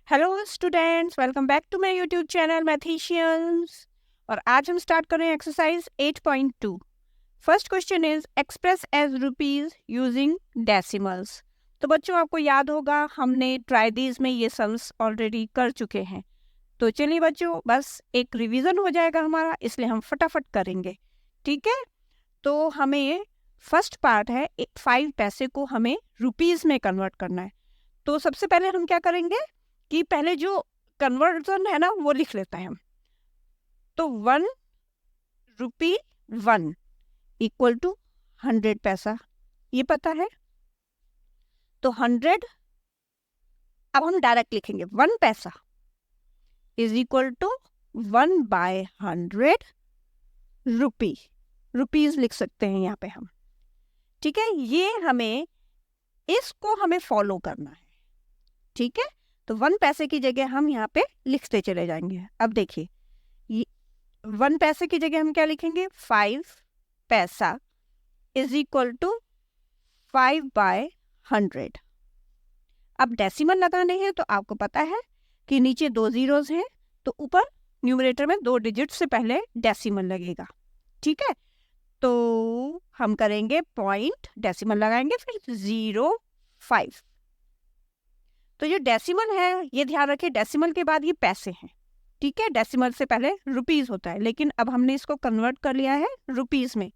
Hello students, welcome back to my YouTube channel Mathicians. और आज हम स्टार्ट कर रहे हैं exercise 8.2। First question is express as rupees using decimals. तो बच्चों, आपको याद होगा हमने ट्राई दीज में ये सम्स ऑलरेडी कर चुके हैं। तो चलिए बच्चों, बस एक रिवीजन हो जाएगा हमारा, इसलिए हम फटाफट करेंगे। ठीक है, तो हमें फर्स्ट पार्ट है 5 पैसे को हमें रुपीज में कन्वर्ट करना है। तो सबसे पहले हम क्या करेंगे कि पहले जो कन्वर्जन है ना वो लिख लेते हैं हम। तो 1 रुपी 1 इक्वल टू 100 पैसा, ये पता है। तो 100, अब हम डायरेक्ट लिखेंगे 1 paisa is equal to 1/100 rupee. Rupees लिख सकते हैं यहाँ पे हम। ठीक है, ये हमें इसको हमें फॉलो करना है। ठीक है, तो 1 पैसे की जगह हम यहाँ पे लिखते चले जाएंगे। अब देखिए, 1 पैसे की जगह हम क्या लिखेंगे, 5 पैसा इज इक्वल टू 5/100। अब डेसिमल लगाने हैं तो आपको पता है कि नीचे 2 जीरोस हैं, तो ऊपर न्यूमरेटर में 2 डिजिट से पहले डेसिमल लगेगा। ठीक है, तो हम करेंगे पॉइंट, डेसिमल लगाएंगे, फिर 0.5। तो जो डेसिमल है, ये ध्यान रखिए, डेसिमल के बाद ये पैसे हैं। ठीक है, डेसिमल से पहले रुपीज होता है, लेकिन अब हमने इसको कन्वर्ट कर लिया है रुपीज में,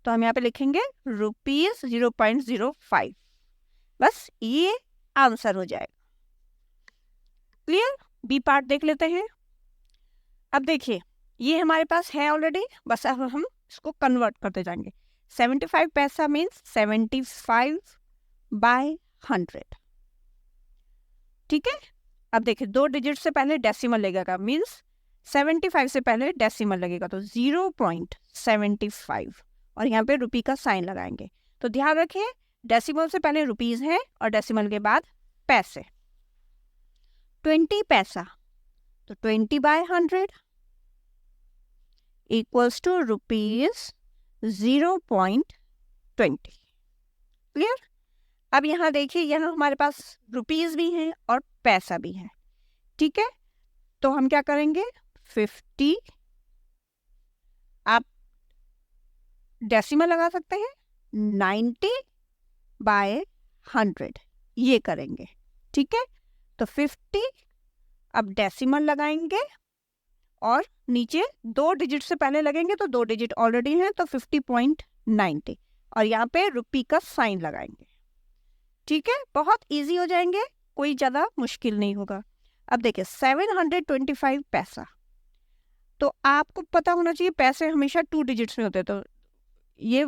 तो हम यहाँ पे लिखेंगे रुपीज 0.05। बस ये आंसर हो जाएगा। क्लियर? बी पार्ट देख लेते हैं। अब देखिए, ये हमारे पास है ऑलरेडी, बस अब हम इसको कन्वर्ट करते जाएंगे। 75 पैसा मीन्स 75/100। ठीक है, अब देखिए 2 डिजिट से पहले डेसिमल लगेगा, मीन्स 75 से पहले डेसिमल लगेगा, तो 0.75 और यहाँ पे रुपी का साइन लगाएंगे। तो ध्यान रखिए, डेसिमल से पहले रुपीज है और डेसिमल के बाद पैसे। 20 पैसा, तो 20/100 इक्वल्स टू रुपीज 0.20। क्लियर? अब यहाँ देखिए, यहाँ हमारे पास रुपीज भी हैं और पैसा भी है। ठीक है, तो हम क्या करेंगे, 50, आप डेसिमल लगा सकते हैं, 90/100 ये करेंगे। ठीक है, तो 50, अब डेसिमल लगाएंगे और नीचे 2 डिजिट से पहले लगेंगे, तो 2 डिजिट ऑलरेडी हैं, तो 50.90 और यहाँ पे रुपी का साइन लगाएंगे। ठीक है, बहुत इजी हो जाएंगे, कोई ज़्यादा मुश्किल नहीं होगा। अब देखिए 725 पैसा, तो आपको पता होना चाहिए पैसे हमेशा 2 डिजिट्स में होते हैं, तो ये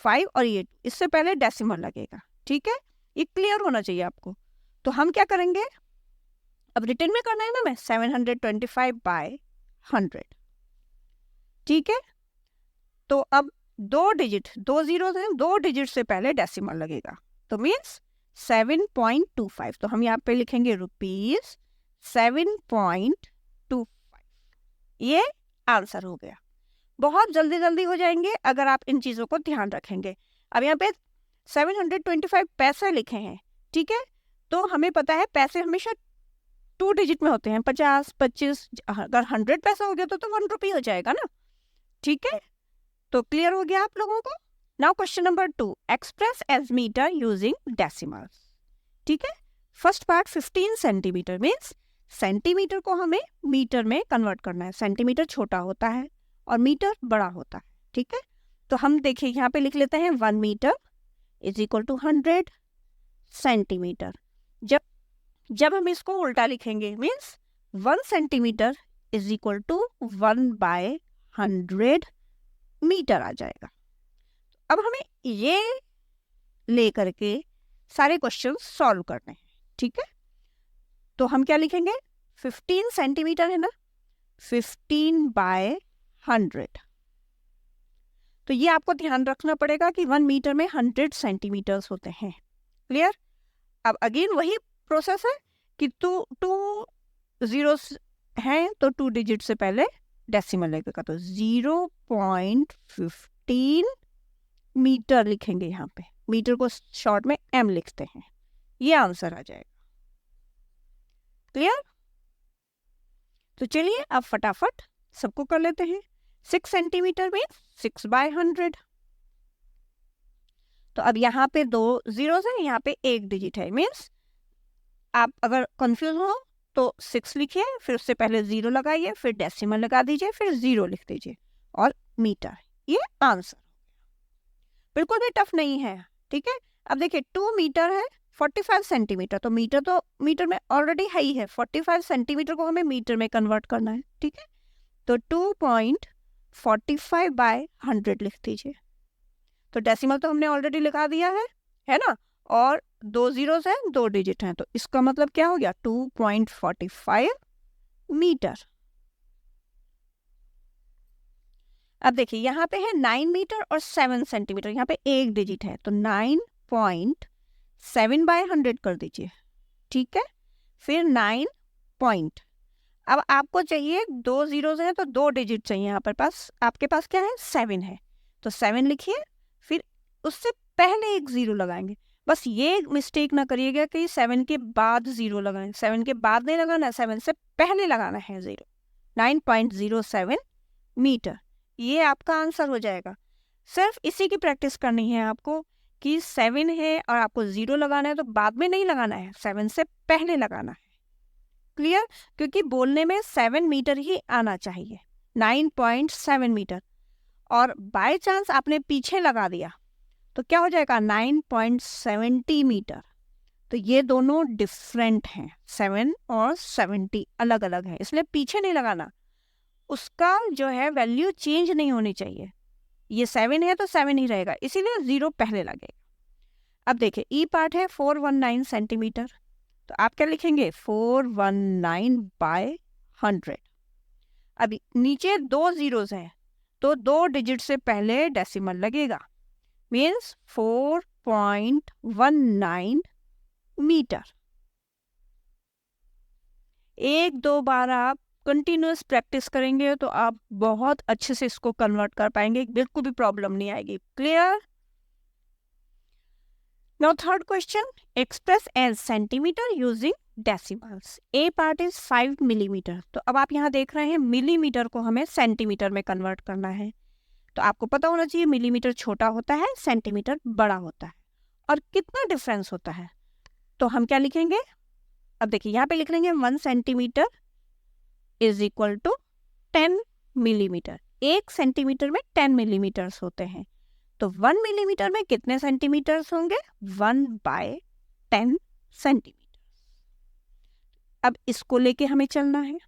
5 और ये इससे पहले डेसिमल लगेगा। ठीक है, ये क्लियर होना चाहिए आपको। तो हम क्या करेंगे, अब रिटर्न में करना है ना, मैं 725/100। ठीक है, तो अब 2 डिजिट, 2 जीरो हैं, 2 डिजिट से पहले डेसिमल लगेगा, तो मीन्स 7.25। तो हम यहाँ पे लिखेंगे रुपीज 7.25। ये आंसर हो गया। बहुत जल्दी जल्दी हो जाएंगे अगर आप इन चीज़ों को ध्यान रखेंगे। अब यहाँ पे 725 पैसे लिखे हैं। ठीक है, तो हमें पता है पैसे हमेशा 2 डिजिट में होते हैं, 50, 25। अगर 100 पैसा हो गया तो 1 रुपी हो जाएगा ना। ठीक है, तो क्लियर हो गया आप लोगों को। Now question number 2, express as metre using decimals. ठीक है, first part 15 centimetre means centimetre को हमें मीटर में कन्वर्ट करना है। सेंटीमीटर छोटा होता है और मीटर बड़ा होता है। ठीक है, तो हम देखिए यहाँ पे लिख लेते हैं 1 metre is equal to 100 centimetre. जब हम इसको उल्टा लिखेंगे means 1 centimetre is equal to 1/100 metre आ जाएगा। अब हमें ये ले करके सारे क्वेश्चन सॉल्व करने हैं। ठीक है, तो हम क्या लिखेंगे, 15 सेंटीमीटर है ना, 15/100। तो ये आपको ध्यान रखना पड़ेगा कि 1 मीटर में 100 सेंटीमीटर्स होते हैं। क्लियर? अब अगेन वही प्रोसेस है कि 2 जीरोस हैं, तो 2 डिजिट से पहले डेसिमल लगेगा, तो 0.15 मीटर लिखेंगे। यहाँ पे मीटर को शॉर्ट में m लिखते हैं, ये आंसर आ जाएगा। क्लियर? तो चलिए अब फटाफट सबको कर लेते हैं। 6 सेंटीमीटर में 6/100। तो अब यहाँ पे 2 जीरोस है, यहाँ पे 1 डिजिट है। मीन्स आप अगर कंफ्यूज हो तो 6 लिखिए, फिर उससे पहले 0 लगाइए, फिर डेसिमल लगा दीजिए, फिर 0 लिख दीजिए और मीटर। ये आंसर बिल्कुल भी टफ नहीं है, ठीक है। अब देखिए 2 मीटर है 45 सेंटीमीटर, तो मीटर में ऑलरेडी है ही है। 45 सेंटीमीटर को हमें मीटर में कन्वर्ट करना है, ठीक है। तो 2.45/100 लिख दीजिए। तो डेसिमल तो हमने ऑलरेडी लिखा दिया है ना, और 2 जीरोस हैं, 2 डिजिट हैं, तो इसका मतलब क्या हो गया 2.45 मीटर। अब देखिए यहाँ पे है 9 मीटर और 7 सेंटीमीटर, यहाँ पे 1 डिजिट है, तो 9.7/100 कर दीजिए, ठीक है। फिर 9 पॉइंट, अब आपको चाहिए 2 जीरोस हैं तो 2 डिजिट चाहिए। यहाँ पर आपके पास क्या है 7 है, तो 7 लिखिए, फिर उससे पहले एक 0 लगाएंगे। बस ये मिस्टेक ना करिएगा कि 7 के बाद 0 लगाएं। 7 के बाद नहीं लगाना, 7 से पहले लगाना है 0। 9.07 मीटर, ये आपका आंसर हो जाएगा। सिर्फ इसी की प्रैक्टिस करनी है आपको कि 7 है और आपको 0 लगाना है, तो बाद में नहीं लगाना है, 7 से पहले लगाना है। क्लियर? क्योंकि बोलने में 7 मीटर ही आना चाहिए, 9.7 मीटर। और बाय चांस आपने पीछे लगा दिया तो क्या हो जाएगा 9.70 मीटर। तो ये दोनों डिफरेंट हैं, 7 और 70 अलग अलग है, इसलिए पीछे नहीं लगाना। उसका जो है वैल्यू चेंज नहीं होनी चाहिए। ये 7 है तो 7 ही रहेगा, इसीलिए 0 पहले लगेगा। अब देखिए ई पार्ट है 419 सेंटीमीटर, तो आप क्या लिखेंगे 419/100। अभी नीचे 2 जीरोस हैं, तो 2 डिजिट से पहले डेसिमल लगेगा, मीन्स 4.19 मीटर। 1-2 बार आप कंटिन्यूस प्रैक्टिस करेंगे तो आप बहुत अच्छे से इसको कन्वर्ट कर पाएंगे, बिल्कुल भी प्रॉब्लम नहीं आएगी। Clear? Now third question, express as centimetre using decimals. A part is 5 millimetre. तो अब आप यहाँ देख रहे हैं मिलीमीटर को हमें सेंटीमीटर में कन्वर्ट करना है। तो आपको पता होना चाहिए मिलीमीटर छोटा होता है, सेंटीमीटर बड़ा होता है, और कितना डिफरेंस होता है। तो हम क्या लिखेंगे, अब देखिए यहाँ पे लिख लेंगे 1 centimetre is equal to 10 millimetre. 1 centimetre में 10 मिलीमीटर्स होते हैं, तो 1 मिलीमीटर में कितने सेंटीमीटर्स होंगे 1/10 सेंटीमीटर। अब इसको लेके हमें चलना है,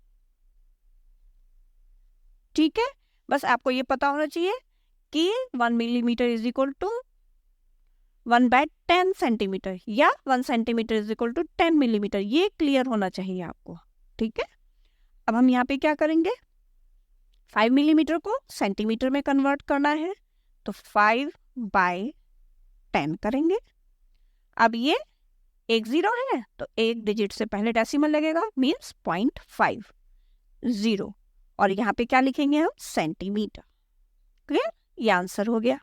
ठीक है। बस आपको ये पता होना चाहिए कि 1 millimetre is equal to 1/10 centimetre, या 1 centimetre is equal to 10 millimetre, ये क्लियर होना चाहिए आपको, ठीक है। अब हम यहाँ पे क्या करेंगे, 5 मिलीमीटर को सेंटीमीटर में कन्वर्ट करना है, तो 5/10 करेंगे। अब ये 1 0 है, तो 1 डिजिट से पहले डेसिमल लगेगा, मीन्स 0.50, और यहाँ पे क्या लिखेंगे हम सेंटीमीटर। क्लियर? ये आंसर हो गया।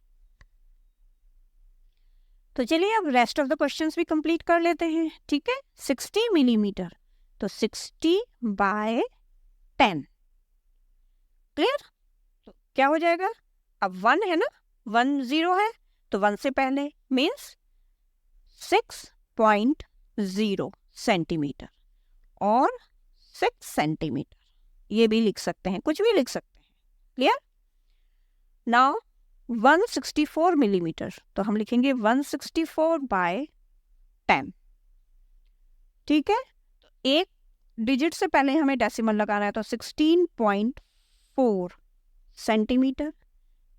तो चलिए अब रेस्ट ऑफ द क्वेश्चंस भी कंप्लीट कर लेते हैं, ठीक है। 60 मिलीमीटर, तो 60/10। क्लियर? तो क्या हो जाएगा, अब 1 है ना, 1 0 है, तो 1 से पहले मीन्स 6.0 सेंटीमीटर और 6 सेंटीमीटर, ये भी लिख सकते हैं, कुछ भी लिख सकते हैं। क्लियर? नाउ 164 मिलीमीटर, तो हम लिखेंगे 164/10, ठीक है। तो 1 डिजिट से पहले हमें डेसिमल लगाना है, तो 16.4 सेंटीमीटर,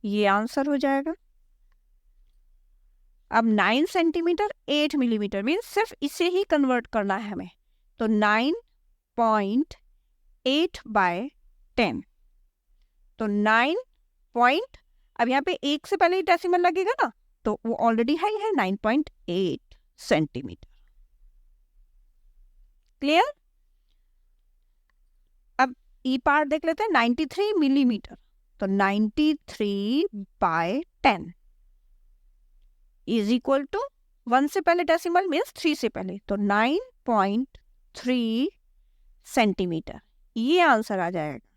ये आंसर हो जाएगा। अब 9 सेंटीमीटर 8 मिलीमीटर, मीन्स सिर्फ इसे ही कन्वर्ट करना है हमें, तो 9.8/10, तो 9 पॉइंट, अब यहाँ पे 1 से पहले डेसिमल लगेगा ना, तो वो ऑलरेडी है 9.8 सेंटीमीटर। क्लियर? अब ई पार्ट देख लेते हैं, 93 मिलीमीटर, तो 93/10 इज इक्वल टू 1 से पहले डेसिमल मीन्स 3 से पहले, तो 9.3 सेंटीमीटर। ये आंसर आ जाएगा।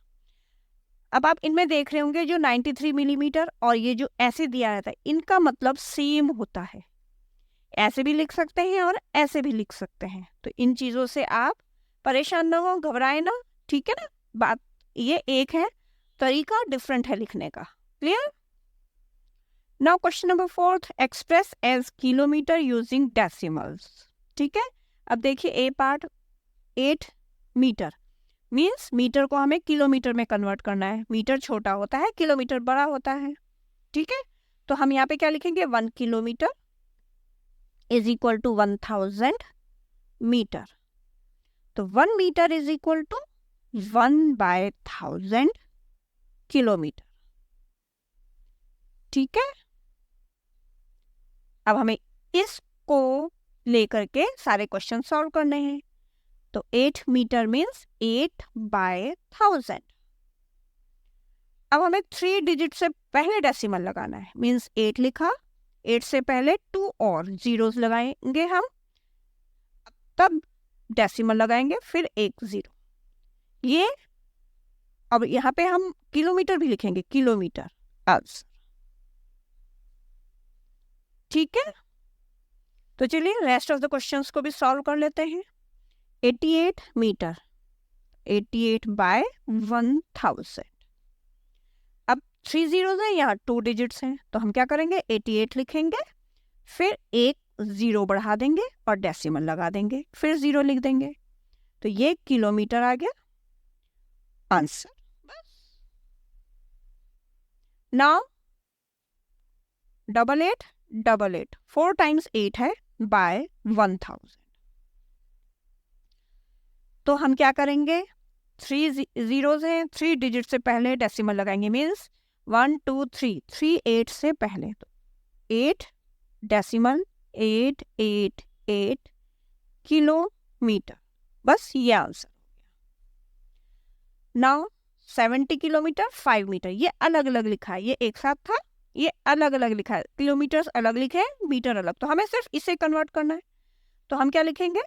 अब आप इनमें देख रहे होंगे जो 93 मिलीमीटर और ये जो ऐसे दिया रहता है, इनका मतलब सेम होता है। ऐसे भी लिख सकते हैं और ऐसे भी लिख सकते हैं। तो इन चीज़ों से आप परेशान ना हो, घबराए ना, ठीक है ना। बात ये एक है, तरीका डिफरेंट है लिखने का। Clear? Now question number 4, express as kilometre using decimals. ठीक है, अब देखिए A part 8 metre means metre को हमें किलोमीटर में कन्वर्ट करना है। मीटर छोटा होता है, किलोमीटर बड़ा होता है। ठीक है, तो हम यहाँ पे क्या लिखेंगे, 1 kilometre is equal to 1000 metre. तो 1 metre is equal to 1/1000 kilometre. ठीक है, अब हमें इसको लेकर के सारे क्वेश्चन सॉल्व करने हैं। तो 8 मीटर मीन्स 8/1000। अब हमें 3 डिजिट से पहले डेसिमल लगाना है, मीन्स 8 लिखा, 8 से पहले 2 और जीरोस लगाएंगे हम, तब डेसिमल लगाएंगे, फिर एक जीरो। ये अब यहाँ पे हम किलोमीटर भी लिखेंगे, किलोमीटर आंसर। ठीक है, तो चलिए रेस्ट ऑफ द क्वेश्चंस को भी सॉल्व कर लेते हैं। 88 मीटर, 88/1000। अब 3 जीरोस हैं, यहाँ 2 डिजिट्स हैं, तो हम क्या करेंगे, 88 लिखेंगे, फिर एक जीरो बढ़ा देंगे और डेसिमल लगा देंगे, फिर जीरो लिख देंगे। तो ये किलोमीटर आ गया आंसर। बस नाउ 8888 4 टाइम्स 8 है बाय 1000। तो हम क्या करेंगे, 3 जीरोस हैं, 3 डिजिट से पहले डेसिमल लगाएंगे, मीन्स 1 2 3, 3 8 से पहले, तो 8 डेसिमल 888 किलोमीटर। बस ये आंसर। नाउ 70 किलोमीटर 5 मीटर, ये अलग अलग लिखा है, ये एक साथ था, ये अलग अलग लिखा है, किलोमीटर अलग लिखे हैं, मीटर अलग, तो हमें सिर्फ इसे कन्वर्ट करना है। तो हम क्या लिखेंगे,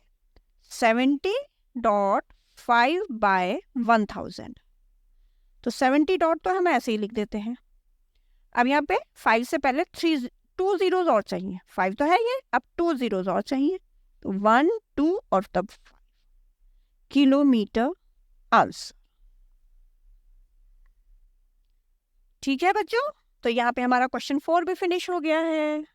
70.5/1000। तो 70 डॉट तो हम ऐसे ही लिख देते हैं। अब यहाँ पे 5 से पहले 2 जीरोस और चाहिए, 5 तो है ये, अब 2 जीरोस और चाहिए, तो 1 2 और तब 5 किलोमीटर आंसर। ठीक है बच्चों, तो यहाँ पे हमारा क्वेश्चन 4 भी फिनिश हो गया है।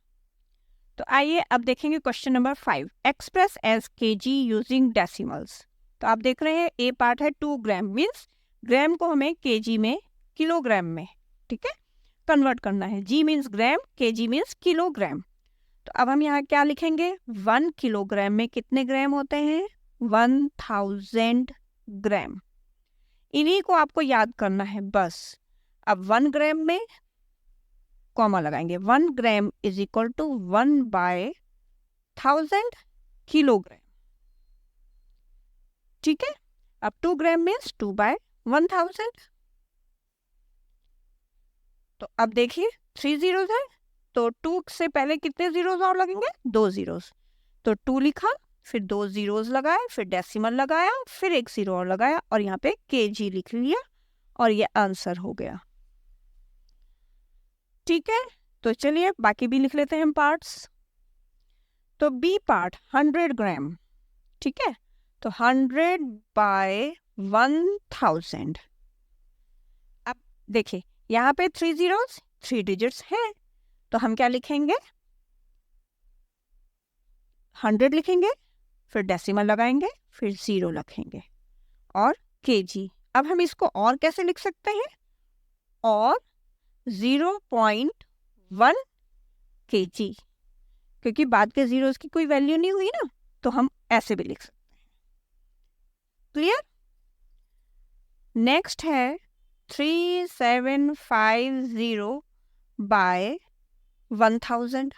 तो आइए अब देखेंगे question number 5, express as KG using decimals. तो आप देख रहे हैं ए पार्ट है 2 ग्राम, मीन्स ग्राम को हमें केजी में, किलोग्राम में, ठीक है, कन्वर्ट करना है। जी मीन्स ग्राम, केजी मीन्स किलोग्राम। तो अब हम यहाँ क्या लिखेंगे, 1 किलोग्राम में कितने ग्राम होते हैं, 1000 ग्राम। इन्हीं को आपको याद करना है बस। अब 1 ग्राम में कॉमा लगाएंगे, 1 gram is equal to 1/1000 kilogram. ठीक है, अब 2 ग्राम मीन्स 2/1000। तो अब देखिए 3 जीरोस है, तो 2 से पहले कितने जीरोस और लगेंगे, 2 जीरोस। तो 2 लिखा, फिर 2 जीरोस लगाए, फिर डेसिमल लगाया, फिर एक जीरो और लगाया, और यहाँ पे केजी लिख लिया, और ये आंसर हो गया। ठीक है, तो चलिए बाकी भी लिख लेते हैं हम पार्ट्स। तो बी पार्ट 100 ग्राम, ठीक है, तो 100/1000। अब देखिए यहाँ पे 3 जीरोस 3 डिजिट्स हैं, तो हम क्या लिखेंगे, 100 लिखेंगे, फिर डेसिमल लगाएंगे, फिर जीरो लिखेंगे, और केजी। अब हम इसको और कैसे लिख सकते हैं, और 0.1 kg, क्योंकि बाद के जीरोस की कोई वैल्यू नहीं हुई ना, तो हम ऐसे भी लिख सकते हैं। क्लियर? नेक्स्ट है 3750/1000।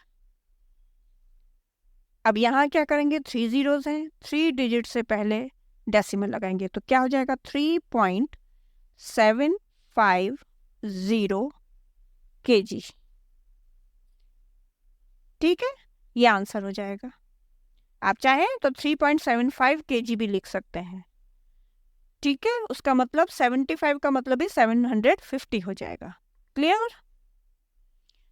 अब यहाँ क्या करेंगे, 3 जीरोस हैं, 3 डिजिट से पहले डेसिमल लगाएंगे, तो क्या हो जाएगा, 3.750 kg। ठीक है, ये आंसर हो जाएगा। आप चाहें तो 3.75 kg भी लिख सकते हैं। ठीक है, उसका मतलब 75 का मतलब भी 750 हो जाएगा। क्लियर?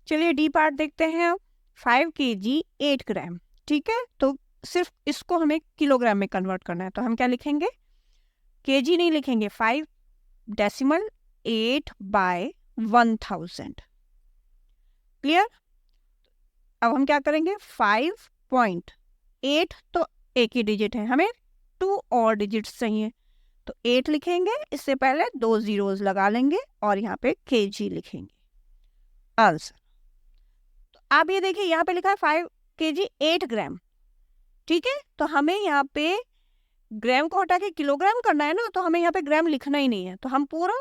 चलिए डी पार्ट देखते हैं अब। 5 kg 8 ग्राम, ठीक है, तो सिर्फ इसको हमें किलोग्राम में कन्वर्ट करना है, तो हम क्या लिखेंगे, केजी नहीं लिखेंगे, 5 डेसिमल 8 बाय 1000। क्लियर? अब हम क्या करेंगे, 5.8 तो एक ही डिजिट है, हमें 2 और डिजिट्स चाहिए, तो 8 लिखेंगे, इससे पहले 2 जीरोस लगा लेंगे और यहाँ पे केजी लिखेंगे। आंसर, तो आप ये देखिए यहाँ पे लिखा है 5 kg 8 ग्राम, ठीक है, तो हमें यहाँ पे ग्राम को हटा के किलोग्राम करना है ना, तो हमें यहाँ पे ग्राम लिखना ही नहीं है, तो हम पूरा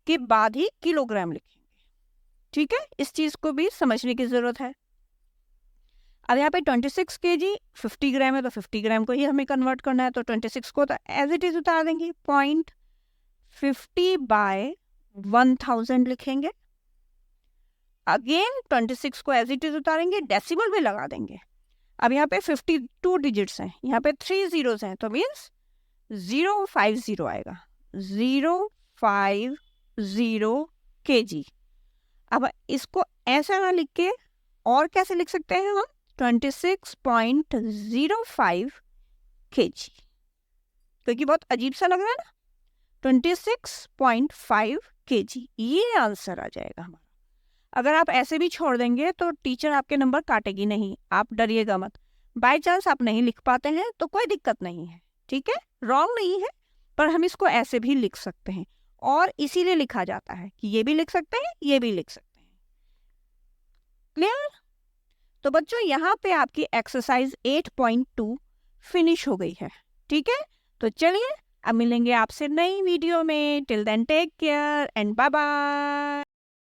के बाद ही किलोग्राम लिखेंगे। ठीक है, इस चीज को भी समझने की जरूरत है। अब यहाँ पे 26 kg 50 ग्राम है, तो 50 ग्राम को ही हमें कन्वर्ट करना है, तो 26 को तो एज इट इज उतार देंगे, 0.50 बाय 1000 लिखेंगे। अगेन 26 को एज इट इज उतारेंगे, डेसिमल भी लगा देंगे। अब यहाँ पे 52 डिजिट्स हैं, यहाँ पे 3 जीरोस हैं, तो मीन्स 050 आएगा, 050 kg। अब इसको ऐसा ना लिख के और कैसे लिख सकते हैं हम, 26.05 kg, क्योंकि बहुत अजीब सा लग रहा है ना, 26.5 kg, ये आंसर आ जाएगा हमारा। अगर आप ऐसे भी छोड़ देंगे तो टीचर आपके नंबर काटेगी नहीं, आप डरिएगा मत। बाय चांस आप नहीं लिख पाते हैं तो कोई दिक्कत नहीं है, ठीक है, रॉन्ग नहीं है, पर हम इसको ऐसे भी लिख सकते हैं, और इसीलिए लिखा जाता है कि ये भी लिख सकते हैं, ये भी लिख सकते हैं। क्लियर? तो बच्चों यहाँ पे आपकी एक्सरसाइज 8.2 फिनिश हो गई है, ठीक है। तो चलिए अब मिलेंगे आपसे नई वीडियो में, till then take care and bye bye.